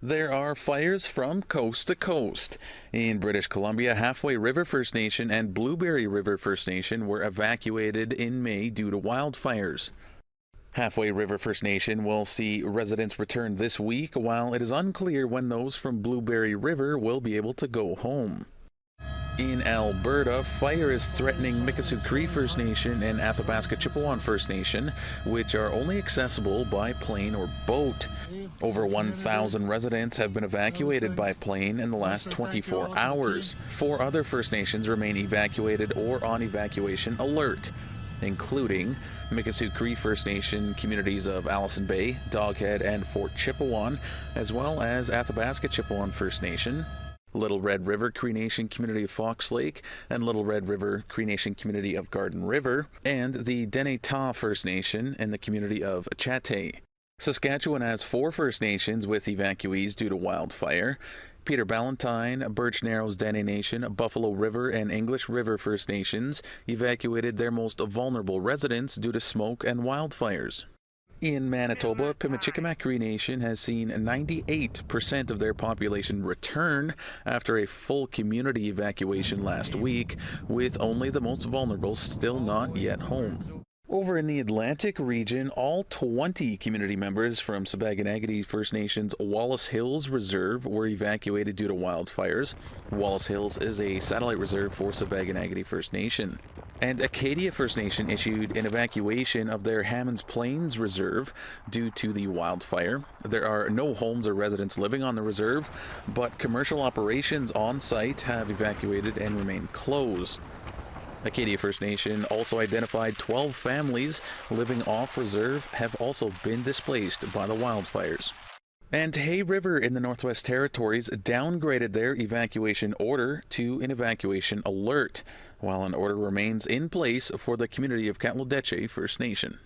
There are fires from coast to coast. In British Columbia, Halfway River First Nation and Blueberry River First Nation were evacuated in May due to wildfires. Halfway River First Nation will see residents return this week, while it is unclear when those from Blueberry River will be able to go home. In Alberta, fire is threatening Mikisew Cree First Nation and Athabasca Chipewyan First Nation, which are only accessible by plane or boat. Over 1,000 residents have been evacuated by plane in the last 24 hours. 4 other First Nations remain evacuated or on evacuation alert, including Mikisew Cree First Nation communities of Allison Bay, Doghead, and Fort Chipewyan, as well as Athabasca Chipewyan First Nation, Little Red River Cree Nation community of Fox Lake, and Little Red River Cree Nation community of Garden River, and the Denetah First Nation and the community of Chatay. Saskatchewan has 4 First Nations with evacuees due to wildfire. Peter Ballantyne, Birch Narrows Dene Nation, Buffalo River, and English River First Nations evacuated their most vulnerable residents due to smoke and wildfires. In Manitoba, Pimicikamak Cree Nation has seen 98% of their population return after a full community evacuation last week, with only the most vulnerable still not yet home. Over in the Atlantic region, all 20 community members from Sipekne'katik First Nation's Wallace Hills Reserve were evacuated due to wildfires. Wallace Hills is a satellite reserve for Sipekne'katik First Nation. And Acadia First Nation issued an evacuation of their Hammonds Plains Reserve due to the wildfire. There are no homes or residents living on the reserve, but commercial operations on site have evacuated and remain closed. Acadia First Nation also identified 12 families living off reserve have also been displaced by the wildfires. And Hay River in the Northwest Territories downgraded their evacuation order to an evacuation alert, while an order remains in place for the community of Katlodeche First Nation.